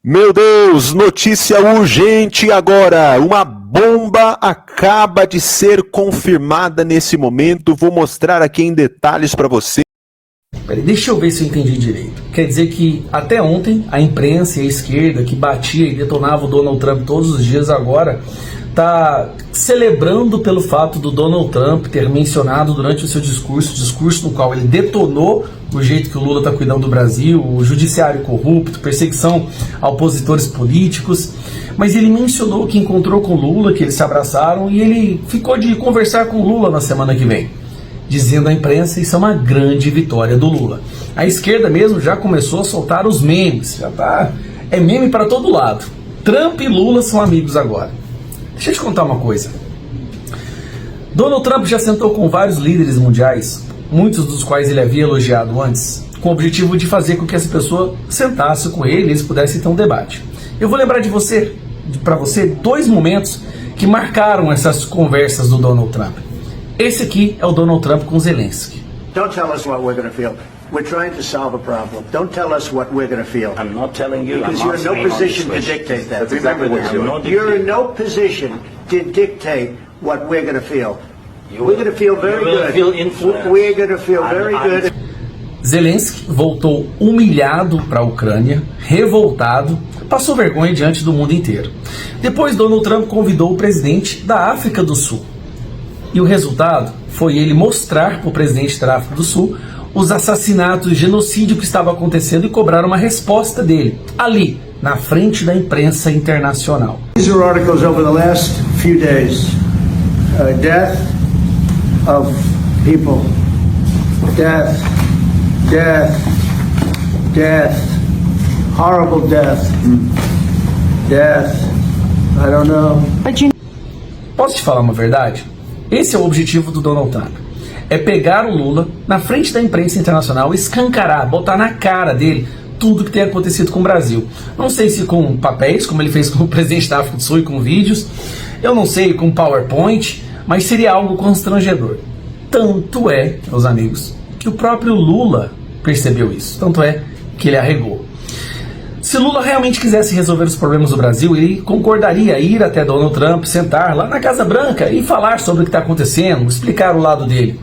Meu Deus, notícia urgente agora. Uma bomba acaba de ser confirmada nesse momento. Vou mostrar aqui em detalhes para você. Peraí, deixa eu ver se eu entendi direito. Quer dizer que até ontem a imprensa e a esquerda que batia e detonava o Donald Trump todos os dias agora está celebrando pelo fato do Donald Trump ter mencionado durante o seu discurso no qual ele detonou o jeito que o Lula está cuidando do Brasil, o judiciário corrupto, perseguição a opositores políticos, mas ele mencionou que encontrou com o Lula, que eles se abraçaram e ele ficou de conversar com o Lula na semana que vem, dizendo à imprensa isso é uma grande vitória do Lula. A esquerda mesmo já começou a soltar os memes, é meme para todo lado. Trump e Lula são amigos agora. Deixa eu te contar uma coisa. Donald Trump já sentou com vários líderes mundiais, muitos dos quais ele havia elogiado antes, com o objetivo de fazer com que essa pessoa sentasse com ele e eles pudessem ter um debate. Eu vou lembrar para você, dois momentos que marcaram essas conversas do Donald Trump. Esse aqui é o Donald Trump com Zelensky. Don't tell us what we're going to feel. We're trying to solve a problem. Don't tell us what we're going to feel. I'm not telling you. Because you're in no position to dictate that. Remember this. You're in no position to dictate what we're going to feel. We're going to feel very good. We're going to feel very good. Zelensky voltou humilhado para a Ucrânia, revoltado, passou vergonha diante do mundo inteiro. Depois Donald Trump convidou o presidente da África do Sul. E o resultado foi ele mostrar para o presidente da África do Sul os assassinatos, o genocídio que estava acontecendo e cobrar uma resposta dele, ali, na frente da imprensa internacional. These are articles over the last few days. Death of people. Death. Death. Death. Horrible death. Death. I don't know. Posso te falar uma verdade? Esse é o objetivo do Donald Trump. É pegar o Lula na frente da imprensa internacional, escancarar, botar na cara dele tudo que tem acontecido com o Brasil. Não sei se com papéis, como ele fez com o presidente da África do Sul e com vídeos, eu não sei com PowerPoint, mas seria algo constrangedor. Tanto é, meus amigos, que o próprio Lula percebeu isso. Tanto é que ele arregou. Se Lula realmente quisesse resolver os problemas do Brasil, ele concordaria ir até Donald Trump, sentar lá na Casa Branca e falar sobre o que está acontecendo, explicar o lado dele.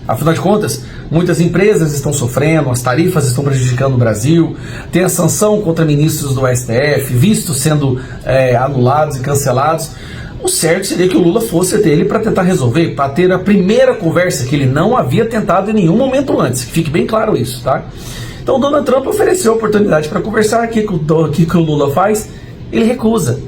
Afinal de contas, muitas empresas estão sofrendo, as tarifas estão prejudicando o Brasil, tem a sanção contra ministros do STF, vistos sendo anulados e cancelados. O certo seria que o Lula fosse até ele para tentar resolver, para ter a primeira conversa que ele não havia tentado em nenhum momento antes. Fique bem claro isso, tá? Então o Donald Trump ofereceu a oportunidade para conversar. O que o Lula faz? Ele recusa.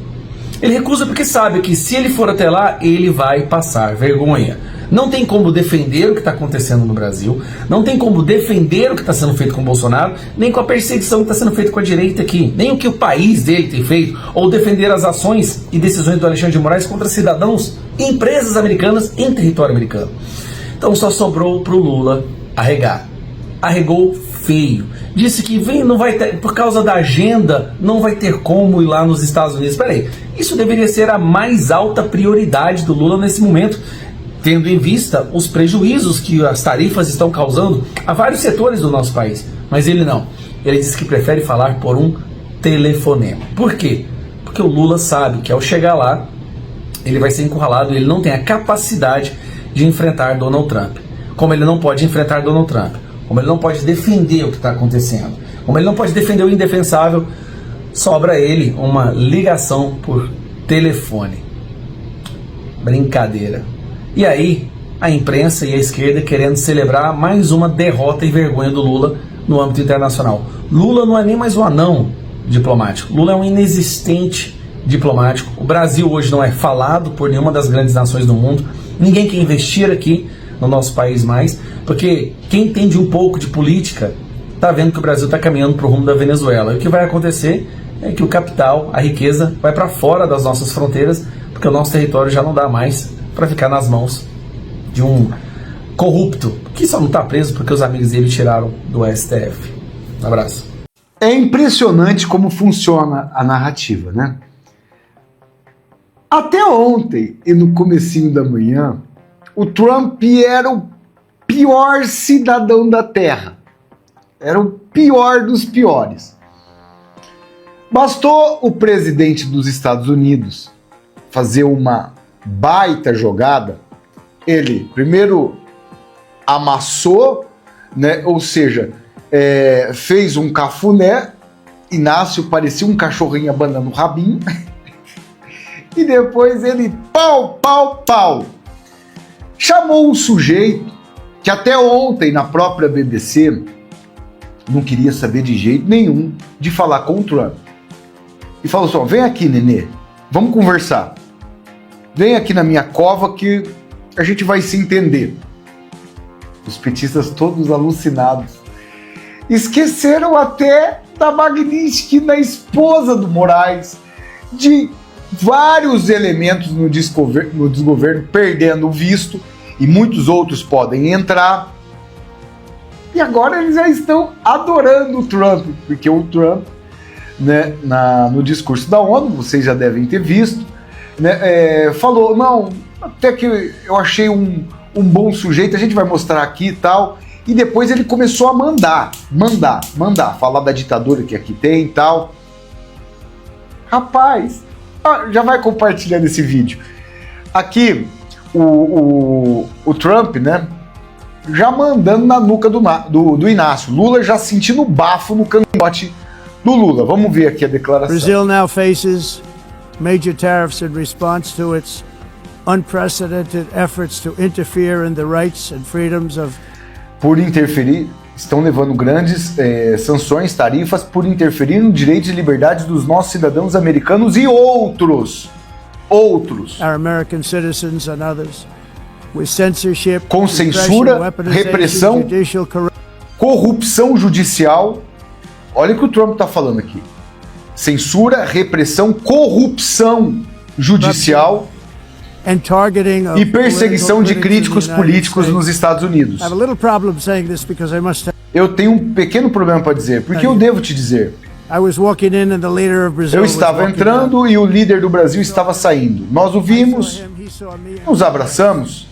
Ele recusa porque sabe que se ele for até lá, ele vai passar vergonha. Não tem como defender o que está acontecendo no Brasil, não tem como defender o que está sendo feito com o Bolsonaro, nem com a perseguição que está sendo feita com a direita aqui, nem o que o país dele tem feito, ou defender as ações e decisões do Alexandre de Moraes contra cidadãos e empresas americanas em território americano. Então só sobrou para o Lula arregar. Arregou feio. Disse que não vai ter, por causa da agenda, não vai ter como ir lá nos Estados Unidos. Peraí, isso deveria ser a mais alta prioridade do Lula nesse momento, tendo em vista os prejuízos que as tarifas estão causando a vários setores do nosso país. Mas ele não. Ele disse que prefere falar por um telefonema. Por quê? Porque o Lula sabe que ao chegar lá, ele vai ser encurralado e ele não tem a capacidade de enfrentar Donald Trump. Como ele não pode enfrentar Donald Trump, como ele não pode defender o que está acontecendo, como ele não pode defender o indefensável, sobra a ele uma ligação por telefone. Brincadeira. E aí, a imprensa e a esquerda querendo celebrar mais uma derrota e vergonha do Lula no âmbito internacional. Lula não é nem mais um anão diplomático. Lula é um inexistente diplomático. O Brasil hoje não é falado por nenhuma das grandes nações do mundo. Ninguém quer investir aqui no nosso país mais, porque quem entende um pouco de política está vendo que o Brasil está caminhando para o rumo da Venezuela. E o que vai acontecer é que o capital, a riqueza, vai para fora das nossas fronteiras, porque o nosso território já não dá mais para ficar nas mãos de um corrupto, que só não está preso porque os amigos dele tiraram do STF. Um abraço. É impressionante como funciona a narrativa, né? Até ontem e no comecinho da manhã, o Trump era o pior cidadão da Terra. Era o pior dos piores. Bastou o presidente dos Estados Unidos fazer uma baita jogada, ele primeiro amassou, né? Ou seja, fez um cafuné, Inácio parecia um cachorrinho abanando o rabinho, e depois ele pau, chamou um sujeito que até ontem na própria BBC não queria saber de jeito nenhum de falar com o Trump. E falou assim, vem aqui, nenê, vamos conversar. Vem aqui na minha cova que a gente vai se entender. Os petistas todos alucinados. Esqueceram até da Magnitsky, da esposa do Moraes, de vários elementos no desgoverno perdendo o visto, e muitos outros podem entrar. E agora eles já estão adorando o Trump, porque o Trump, né, no discurso da ONU, vocês já devem ter visto, né, falou, não, até que eu achei um bom sujeito, a gente vai mostrar aqui e tal, e depois ele começou a mandar, falar da ditadura que aqui tem e tal. Rapaz, já vai compartilhando esse vídeo. Aqui, o Trump, né, já mandando na nuca do Inácio. Lula já sentindo bafo no cangote do Lula. Vamos ver aqui a declaração. Brazil now faces major tariffs in response to its unprecedented efforts to interfere in the rights and freedoms of... Por interferir, estão levando grandes sanções, tarifas, por interferir no direitos e liberdades dos nossos cidadãos americanos e outros. Our American citizens and others. With censorship, com censura, repressão, corrupção judicial. Olha o que o Trump está falando aqui. Censura, repressão, corrupção judicial e perseguição de críticos políticos nos Estados Unidos. Eu tenho um pequeno problema para dizer, porque eu devo te dizer. Eu estava entrando e o líder do Brasil estava saindo. Nós o vimos, nos abraçamos.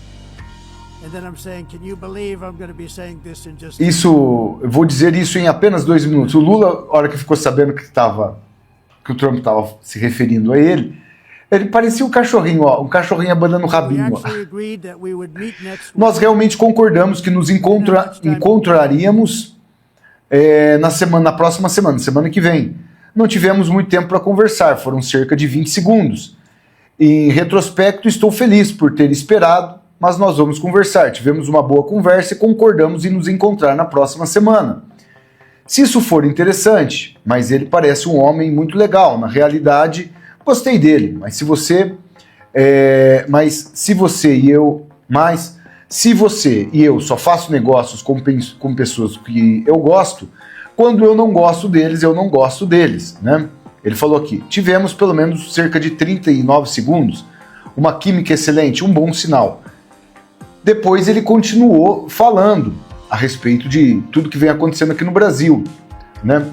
Isso, eu vou dizer isso em apenas 2 minutos. O Lula, a hora que ficou sabendo que o Trump estava se referindo a ele parecia um cachorrinho, um cachorrinho abanando o rabinho. Nós realmente concordamos que nos encontraríamos na próxima semana que vem. Não tivemos muito tempo para conversar, foram cerca de 20 segundos. Em retrospecto, estou feliz por ter esperado, mas nós vamos conversar. Tivemos uma boa conversa e concordamos em nos encontrar na próxima semana. Se isso for interessante, mas ele parece um homem muito legal, na realidade, gostei dele, mas se você e eu só faço negócios com pessoas que eu gosto, quando eu não gosto deles, eu não gosto deles, né? Ele falou aqui, tivemos pelo menos cerca de 39 segundos, uma química excelente, um bom sinal. Depois ele continuou falando a respeito de tudo que vem acontecendo aqui no Brasil, né?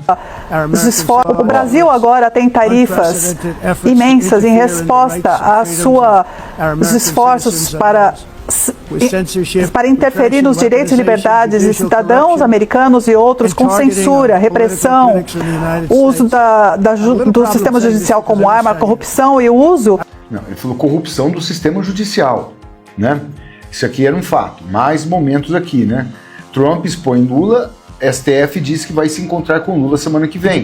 O Brasil agora tem tarifas imensas em resposta aos esforços para interferir nos direitos e liberdades de cidadãos americanos e outros, com censura, repressão, uso do sistema judicial como arma, corrupção e o uso... Não, ele falou corrupção do sistema judicial, né? Isso aqui era um fato. Mais momentos aqui, né? Trump expõe Lula, STF diz que vai se encontrar com Lula semana que vem.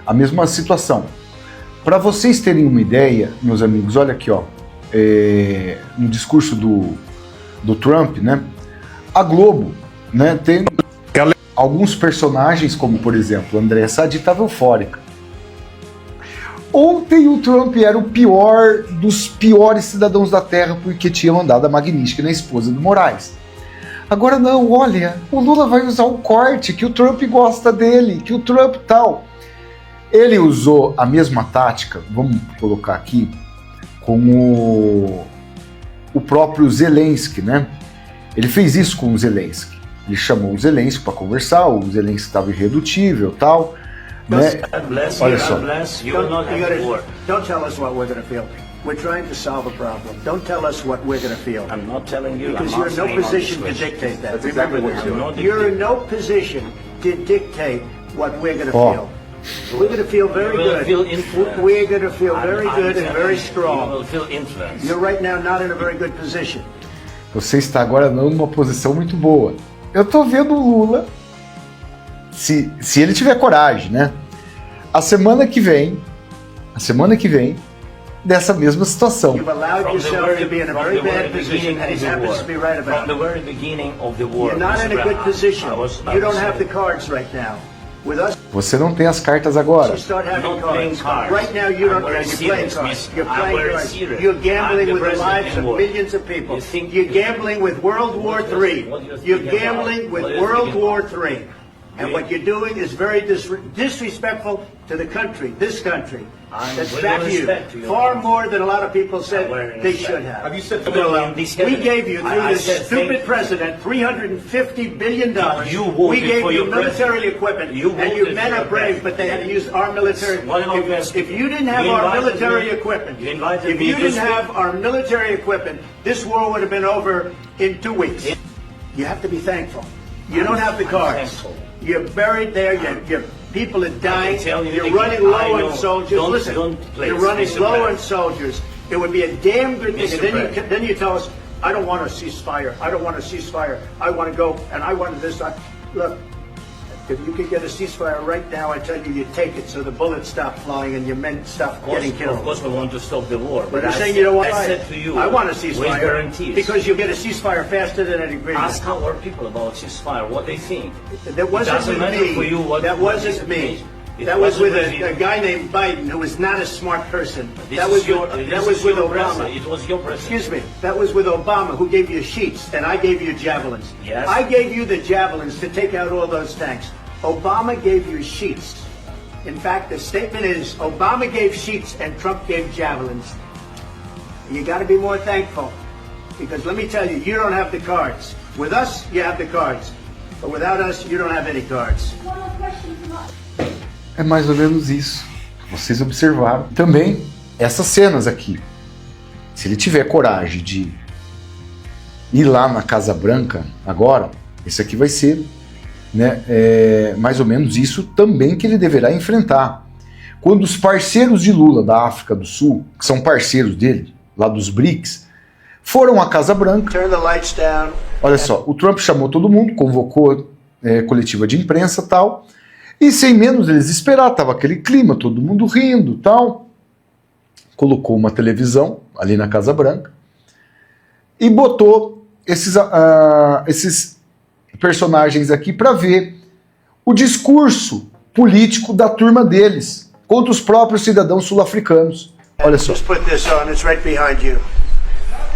A mesma situação. Para vocês terem uma ideia, meus amigos, olha aqui, ó, no discurso do Trump, né? A Globo, né, tem alguns personagens, como por exemplo, Andréa Sadi estava eufórica. Ontem o Trump era o pior dos piores cidadãos da Terra porque tinha mandado a Magnitsky na esposa do Moraes. Agora não, olha, o Lula vai usar o corte, que o Trump gosta dele, que o Trump tal. Ele usou a mesma tática, vamos colocar aqui, com o próprio Zelensky, né? Ele fez isso com o Zelensky. Ele chamou o Zelensky para conversar, o Zelensky estava irredutível e tal. Né? Olha só. Don't tell us what we're going to feel. We're trying to solve a problem. Don't tell us what we're going to feel. I'm not telling you. Because you're in no position to dictate that. Remember this. You're in no position to dictate what we're going to feel. We're going to feel very You will good. feel influence. We're going to feel very I'm good and very telling you, strong. You will feel influence. You're right now not in a very good position. Você está agora não numa posição muito boa. Eu tô vendo o Lula, se ele tiver coragem, né? A semana que vem, dessa mesma situação. You've allowed yourself to be in a very bad position, and he happens to be right about From the it. very beginning of the war, You're not in a good position. You don't have the cards right now. With us, Você não tem as cartas agora. you start having I'm not playing cards. cards. Right now, you I'm don't. very You're playing serious, cards. miss. You're I'm playing very cards. serious. You're gambling I'm the with the president lives in of war. millions of people. You think- You're gambling with World War III. What are you You're speaking gambling about? with What are you World speaking War about? III. And what you're doing is very disrespectful to the country, this country. That's with back you. respect to your Far country. more than a lot of people said With they respect. should have. Have you said We gave you, through I this said stupid thank- president, $350 billion. You voted We gave for you your military president. equipment, You and your voted men for are your brave, but they had to use our military. What about you? If you didn't have You our invited military me- equipment, you invited if me you to didn't speak. have our military equipment, this war would have been over in 2 weeks. You have to be thankful. You don't have the I'm cards. thankful. You're buried there. Your people are dying. tell you You're again, running I low know. on soldiers. Don't- Listen, don't play. you're running Mr. low on President. soldiers. It would be a damn good thing. Mr. And then President. then you tell us, I don't want a ceasefire. I don't want a ceasefire. I want to go and I want this. Look, if you could get a ceasefire right now, I tell you, you take it so the bullets stop flying and your men stop getting killed. Of course, we want to stop the war. But you're I saying said- you don't want. I said to you, I want a with ceasefire guarantees. because you'll get a ceasefire faster than an agreement. Ask our people about ceasefire, what they think. That wasn't doesn't with matter me. for you what- That what wasn't is me. it. It That was with wasn't a with guy named Biden, who was not a smart person. This That is was your- that this was is with your Obama. president. It was your president. Excuse me. That was with Obama, who gave you sheets, and I gave you javelins. Yes. I gave you the javelins to take out all those tanks. Obama gave you sheets. In fact, the statement is Obama gave sheets and Trump gave javelins. You got to be more thankful, because let me tell you, you don't have the cards. With us, you have the cards, but without us, you don't have any cards. É mais ou menos isso. Vocês observaram. Também essas cenas aqui. Se ele tiver coragem de ir lá na Casa Branca agora, esse aqui vai ser, né, mais ou menos isso também que ele deverá enfrentar. Quando os parceiros de Lula da África do Sul, que são parceiros dele, lá dos BRICS, foram à Casa Branca. Turn the lights down. Olha só, o Trump chamou todo mundo, convocou coletiva de imprensa e tal, e sem menos eles esperar, tava aquele clima, todo mundo rindo tal. Colocou uma televisão ali na Casa Branca e botou esses personagens aqui para ver o discurso político da turma deles contra os próprios cidadãos sul-africanos. Olha só. Just put this on. It's right behind you.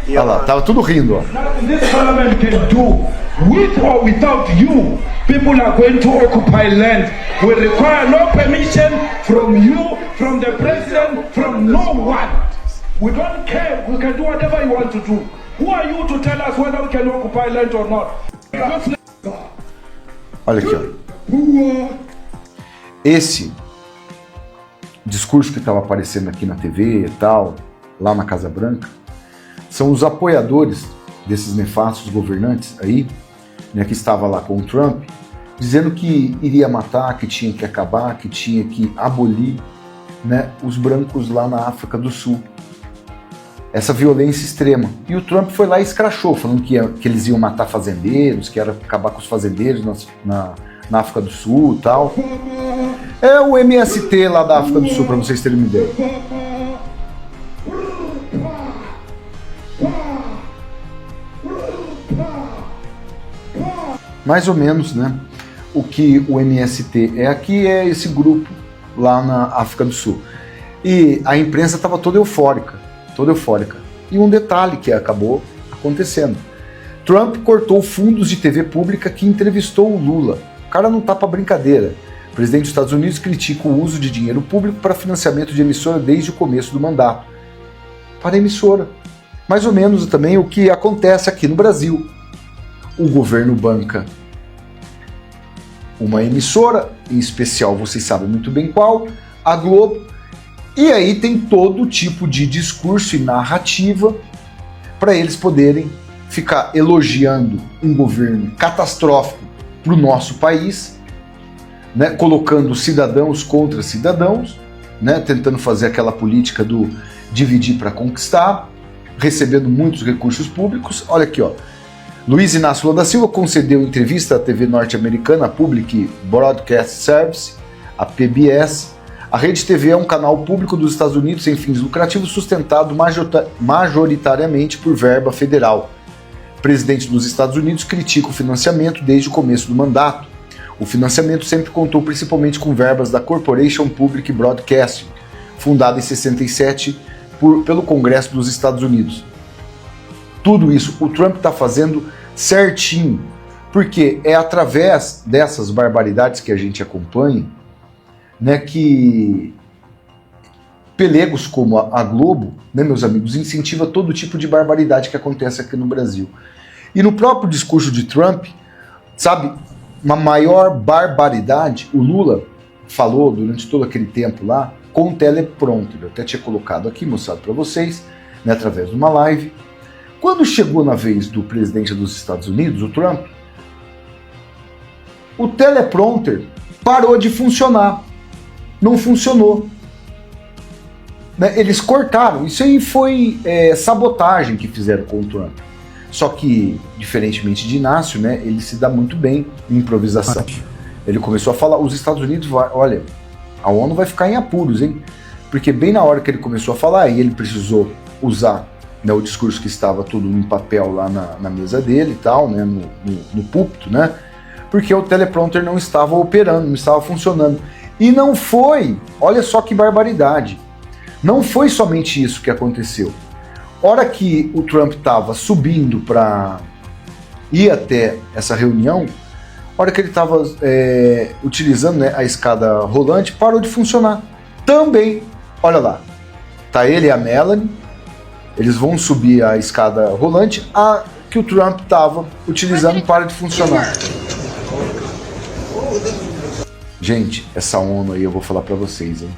Olha lá, tava tudo rindo, ó. Nothing this parliament can do, with or without you, people are going to occupy land. We require no permission from you, from the president, from no one. We don't care. We can do whatever you want to do. Who are you to tell us whether we can occupy land or not? Olha aqui, ó. Esse discurso que estava aparecendo aqui na TV e tal, lá na Casa Branca, são os apoiadores desses nefastos governantes aí, né, que estava lá com o Trump, dizendo que iria matar, que tinha que acabar, que tinha que abolir, né, os brancos lá na África do Sul. Essa violência extrema. E o Trump foi lá e escrachou, falando que eles iam matar fazendeiros, que era acabar com os fazendeiros na África do Sul e tal. É o MST lá da África do Sul, para vocês terem uma ideia. Mais ou menos, né? O que o MST é aqui é esse grupo lá na África do Sul. E a imprensa estava toda eufórica. E um detalhe que acabou acontecendo. Trump cortou fundos de TV pública que entrevistou o Lula. O cara não tá pra brincadeira. O presidente dos Estados Unidos critica o uso de dinheiro público para financiamento de emissora desde o começo do mandato. Para a emissora. Mais ou menos também o que acontece aqui no Brasil. O governo banca uma emissora, em especial vocês sabem muito bem qual, a Globo, e aí tem todo tipo de discurso e narrativa para eles poderem ficar elogiando um governo catastrófico para o nosso país, né, colocando cidadãos contra cidadãos, né, tentando fazer aquela política do dividir para conquistar, recebendo muitos recursos públicos. Olha aqui, ó. Luiz Inácio Lula da Silva concedeu entrevista à TV norte-americana, a Public Broadcast Service, a PBS. A Rede TV é um canal público dos Estados Unidos sem fins lucrativos, sustentado majoritariamente por verba federal. O presidente dos Estados Unidos critica o financiamento desde o começo do mandato. O financiamento sempre contou principalmente com verbas da Corporation Public Broadcasting, fundada em 67 pelo Congresso dos Estados Unidos. Tudo isso o Trump está fazendo certinho, porque é através dessas barbaridades que a gente acompanha, né, que pelegos como a Globo, né, meus amigos, incentiva todo tipo de barbaridade que acontece aqui no Brasil. E no próprio discurso de Trump, sabe, uma maior barbaridade, o Lula falou durante todo aquele tempo lá com o teleprompter. Eu até tinha colocado aqui, mostrado para vocês, né, através de uma live. Quando chegou na vez do presidente dos Estados Unidos, o Trump, o teleprompter parou de funcionar. Não funcionou. Né? Eles cortaram. Isso aí foi sabotagem que fizeram com o Trump. Só que, diferentemente de Inácio, né, ele se dá muito bem em improvisação. Ele começou a falar, os Estados Unidos, olha, a ONU vai ficar em apuros, hein? Porque bem na hora que ele começou a falar, e ele precisou usar, né, o discurso que estava tudo em papel lá na mesa dele e tal, né, no púlpito, né? Porque o teleprompter não estava operando, não estava funcionando. E não foi, olha só que barbaridade, não foi somente isso que aconteceu. Hora que o Trump estava subindo para ir até essa reunião, hora que ele estava utilizando, né, a escada rolante, parou de funcionar. Também, olha lá, tá ele e a Melanie, eles vão subir a escada rolante, a que o Trump estava utilizando para de funcionar. Gente, essa ONU aí eu vou falar pra vocês, hein?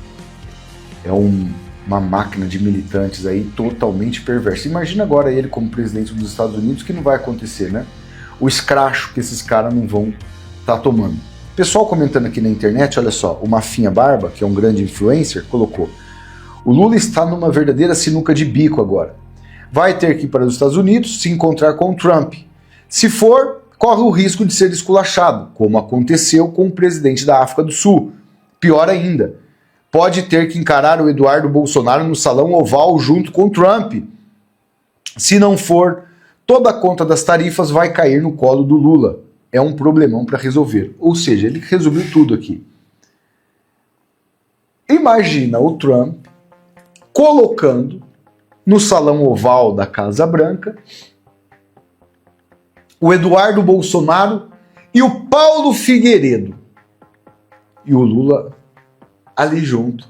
É uma máquina de militantes aí totalmente perversa. Imagina agora ele como presidente dos Estados Unidos, que não vai acontecer, né? O escracho que esses caras não vão estar tomando. Pessoal comentando aqui na internet, olha só, o Mafinha Barba, que é um grande influencer, colocou: o Lula está numa verdadeira sinuca de bico agora. Vai ter que ir para os Estados Unidos se encontrar com o Trump. Se for, corre o risco de ser esculachado, como aconteceu com o presidente da África do Sul. Pior ainda, pode ter que encarar o Eduardo Bolsonaro no Salão Oval junto com o Trump. Se não for, toda a conta das tarifas vai cair no colo do Lula. É um problemão para resolver. Ou seja, ele resolveu tudo aqui. Imagina o Trump colocando no Salão Oval da Casa Branca o Eduardo Bolsonaro e o Paulo Figueiredo. E o Lula ali junto,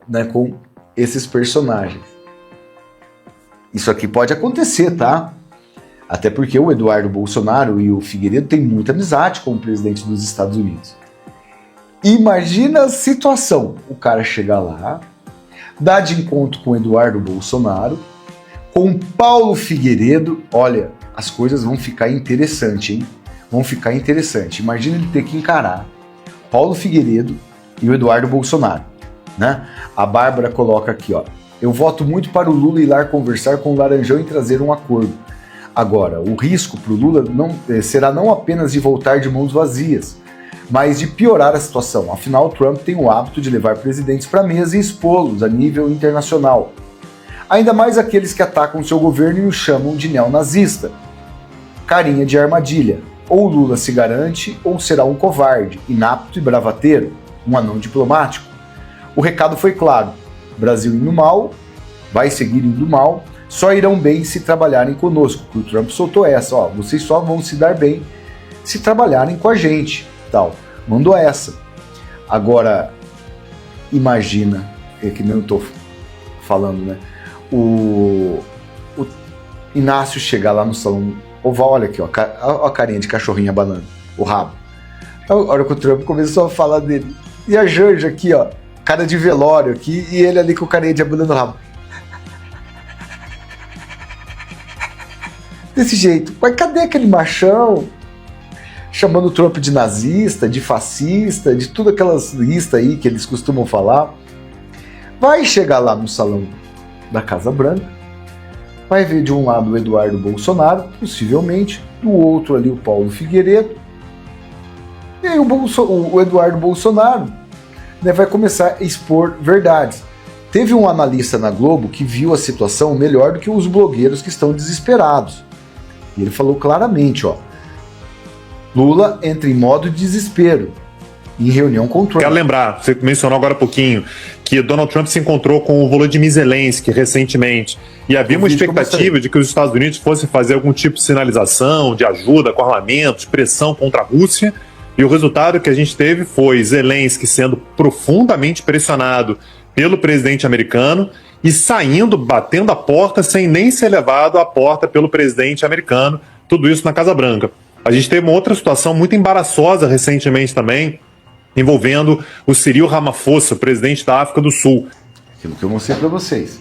né, com esses personagens. Isso aqui pode acontecer, tá? Até porque o Eduardo Bolsonaro e o Figueiredo têm muita amizade com o presidente dos Estados Unidos. Imagina a situação. O cara chegar lá, dá de encontro com o Eduardo Bolsonaro, com Paulo Figueiredo. Olha, as coisas vão ficar interessantes, hein? Vão ficar interessantes. Imagina ele ter que encarar Paulo Figueiredo e o Eduardo Bolsonaro, né? A Bárbara coloca aqui, ó: eu voto muito para o Lula ir lá conversar com o Laranjão e trazer um acordo. Agora, o risco para o Lula será não apenas de voltar de mãos vazias, mas de piorar a situação. Afinal, Trump tem o hábito de levar presidentes para a mesa e expô-los a nível internacional. Ainda mais aqueles que atacam seu governo e o chamam de neonazista. Carinha de armadilha. Ou Lula se garante, ou será um covarde, inapto e bravateiro, um anão diplomático. O recado foi claro: Brasil indo mal, vai seguir indo mal, só irão bem se trabalharem conosco. O Trump soltou essa, ó, vocês só vão se dar bem se trabalharem com a gente, tal. Mandou essa. Agora, imagina, é que não estou falando, né? O Inácio chegar lá no Salão Oval, olha aqui, ó, a carinha de cachorrinho abanando o rabo. A hora que o Trump começou a falar dele. E a Janja aqui, ó, cara de velório aqui, e ele ali com carinha de abanando o rabo. Desse jeito. Mas cadê aquele machão? chamando o Trump de nazista, de fascista, de tudo aquelas listas aí que eles costumam falar. Vai chegar lá no salão da Casa Branca, vai ver de um lado o Eduardo Bolsonaro, possivelmente, do outro ali o Paulo Figueiredo, e aí o Eduardo Bolsonaro, né, vai começar a expor verdades. Teve um analista na Globo que viu a situação melhor do que os blogueiros que estão desesperados. E ele falou claramente, ó, Lula entra em modo de desespero em reunião com Trump. Quero lembrar, você mencionou agora há pouquinho, que Donald Trump se encontrou com o Volodymyr Zelensky recentemente, e havia uma expectativa de que os Estados Unidos fossem fazer algum tipo de sinalização, de ajuda com armamentos, pressão contra a Rússia, e o resultado que a gente teve foi Zelensky sendo profundamente pressionado pelo presidente americano e saindo, batendo a porta sem nem ser levado à porta pelo presidente americano, tudo isso na Casa Branca. A gente teve uma outra situação muito embaraçosa recentemente também, envolvendo o Cyril Ramaphosa, presidente da África do Sul. Aquilo que eu mostrei para vocês.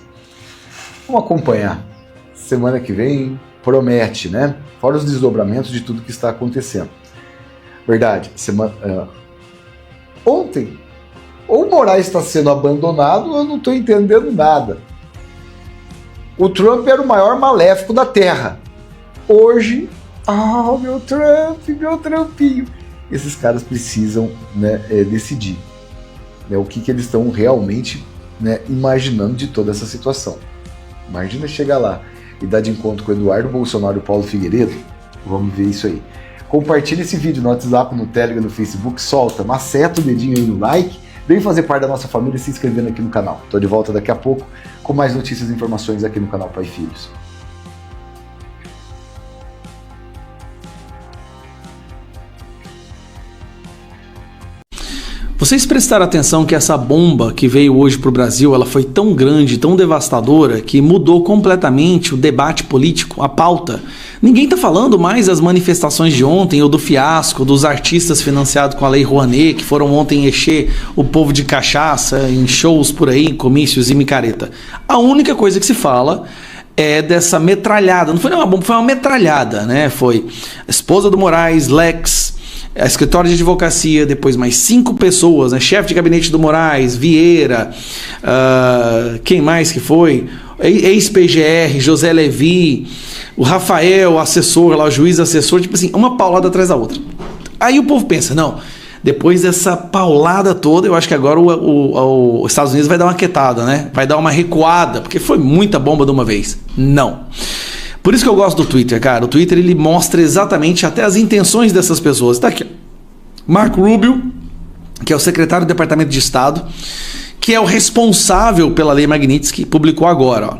Vamos acompanhar. Semana que vem promete, né? Fora os desdobramentos de tudo que está acontecendo. Verdade, ontem, ou o Moraes está sendo abandonado, ou eu não estou entendendo nada. O Trump era o maior maléfico da Terra. Hoje, meu Trump, meu Trumpinho. Esses caras precisam, né, decidir, né, o que eles estão realmente, né, imaginando de toda essa situação. Imagina chegar lá e dar de encontro com o Eduardo Bolsonaro e o Paulo Figueiredo. Vamos ver isso aí. Compartilhe esse vídeo no WhatsApp, no Telegram, no Facebook, solta, maceta o dedinho aí no like, vem fazer parte da nossa família e se inscrevendo aqui no canal. Estou de volta daqui a pouco com mais notícias e informações aqui no canal Pai e Filhos. Vocês prestaram atenção que essa bomba que veio hoje para o Brasil, ela foi tão grande, tão devastadora, que mudou completamente o debate político, a pauta. Ninguém está falando mais das manifestações de ontem, ou do fiasco dos artistas financiados com a Lei Rouanet, que foram ontem encher o povo de cachaça, em shows por aí, em comícios e micareta. A única coisa que se fala é dessa metralhada, não foi uma bomba, foi uma metralhada, né? Foi a esposa do Moraes, Lex, a escritório de advocacia, depois mais 5 pessoas, né? Chefe de gabinete do Moraes, Vieira, quem mais que foi? Ex-PGR, José Levi, o Rafael, assessor lá, o juiz assessor, tipo assim, uma paulada atrás da outra. Aí o povo pensa, não, depois dessa paulada toda, eu acho que agora os Estados Unidos vai dar uma quietada, né? Vai dar uma recuada, porque foi muita bomba de uma vez. Não. Por isso que eu gosto do Twitter, cara. O Twitter, ele mostra exatamente até as intenções dessas pessoas. Tá aqui, Marco Rubio, que é o secretário do Departamento de Estado, que é o responsável pela Lei Magnitsky, publicou agora, ó.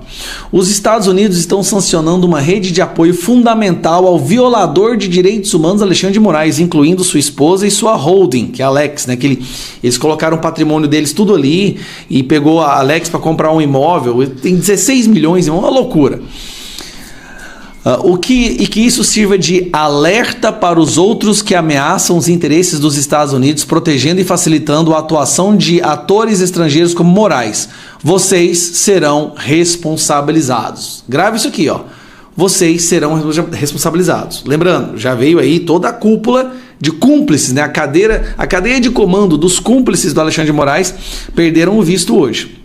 Os Estados Unidos estão sancionando uma rede de apoio fundamental ao violador de direitos humanos Alexandre de Moraes, incluindo sua esposa e sua holding, que é a Alex, né? Que eles colocaram o patrimônio deles tudo ali e pegou a Alex para comprar um imóvel. Tem 16 milhões, é uma loucura. E que isso sirva de alerta para os outros que ameaçam os interesses dos Estados Unidos, protegendo e facilitando a atuação de atores estrangeiros como Moraes. Vocês serão responsabilizados. Grave isso aqui, ó. Vocês serão responsabilizados. Lembrando, já veio aí toda a cúpula de cúmplices, né? A cadeia de comando dos cúmplices do Alexandre de Moraes perderam o visto hoje.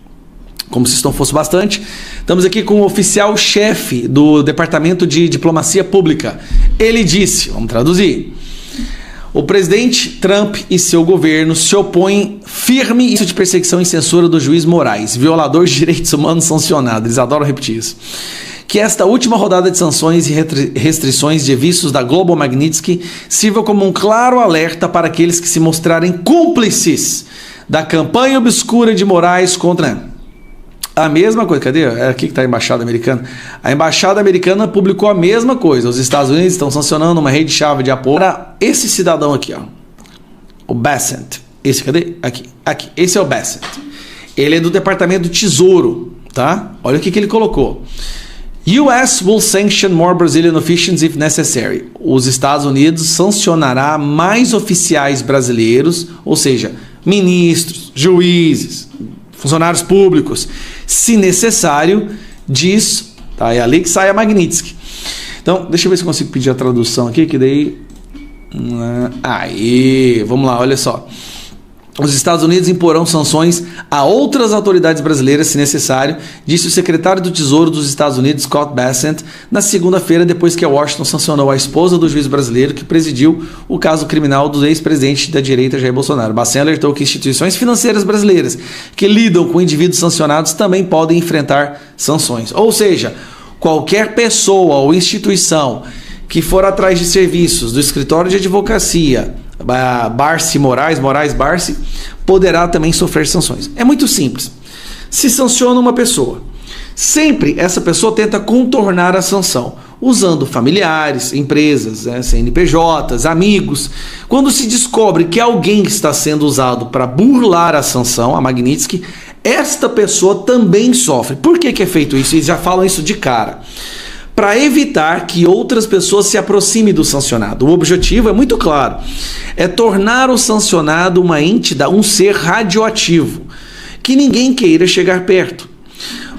Como se isso não fosse bastante, estamos aqui com o oficial-chefe do Departamento de Diplomacia Pública. Ele disse, vamos traduzir, o presidente Trump e seu governo se opõem firme isso de perseguição e censura do juiz Moraes, violador de direitos humanos sancionado. Eles adoram repetir isso. Que esta última rodada de sanções e restrições de vistos da Global Magnitsky sirva como um claro alerta para aqueles que se mostrarem cúmplices da campanha obscura de Moraes contra... A mesma coisa, cadê? É aqui que está a embaixada americana. A embaixada americana publicou a mesma coisa. Os Estados Unidos estão sancionando uma rede-chave de apoio para esse cidadão aqui, ó. O Bessent. Esse, cadê? Aqui. Esse é o Bessent. Ele é do Departamento do Tesouro, tá? Olha o que ele colocou. US will sanction more Brazilian officials if necessary. Os Estados Unidos sancionará mais oficiais brasileiros, ou seja, ministros, juízes, funcionários públicos, se necessário, diz, tá? É ali que sai a Magnitsky. Então, deixa eu ver se eu consigo pedir a tradução aqui, que daí Aí, vamos lá, olha só. Os Estados Unidos imporão sanções a outras autoridades brasileiras, se necessário, disse o secretário do Tesouro dos Estados Unidos, Scott Bessent, na segunda-feira, depois que a Washington sancionou a esposa do juiz brasileiro que presidiu o caso criminal do ex-presidente da direita Jair Bolsonaro. Bessent alertou que instituições financeiras brasileiras que lidam com indivíduos sancionados também podem enfrentar sanções. Ou seja, qualquer pessoa ou instituição que for atrás de serviços do escritório de advocacia, Barsi Moraes Barsi, poderá também sofrer sanções. É muito simples. Se sanciona uma pessoa, sempre essa pessoa tenta contornar a sanção, usando familiares, empresas, CNPJs, amigos. Quando se descobre que alguém está sendo usado para burlar a sanção, a Magnitsky, esta pessoa também sofre. Por que é feito isso? Eles já falam isso de cara. Para evitar que outras pessoas se aproximem do sancionado. O objetivo é muito claro, é tornar o sancionado uma entidade, um ser radioativo, que ninguém queira chegar perto.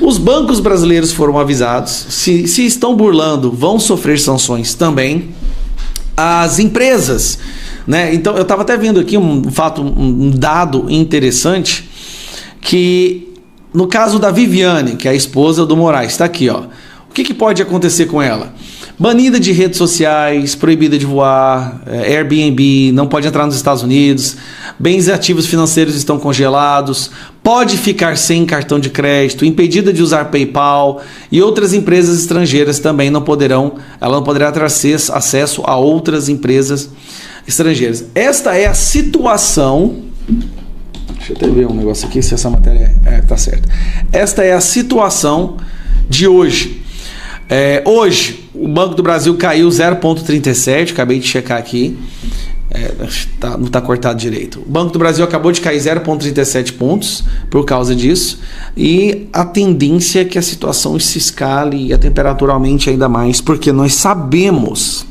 Os bancos brasileiros foram avisados, se estão burlando, vão sofrer sanções também. As empresas, né? Então eu estava até vendo aqui um dado interessante, que no caso da Viviane, que é a esposa do Moraes, está aqui, ó. O que pode acontecer com ela? Banida de redes sociais, proibida de voar, Airbnb, não pode entrar nos Estados Unidos, bens e ativos financeiros estão congelados, pode ficar sem cartão de crédito, impedida de usar PayPal, e outras empresas estrangeiras também não poderá ter acesso a outras empresas estrangeiras. Esta é a situação. Deixa eu até ver um negócio aqui, se essa matéria tá certa. Esta é a situação de hoje. Hoje, o Banco do Brasil caiu 0,37, acabei de checar aqui, não está cortado direito. O Banco do Brasil acabou de cair 0,37 pontos por causa disso, e a tendência é que a situação se escale e a temperatura aumente ainda mais, porque nós sabemos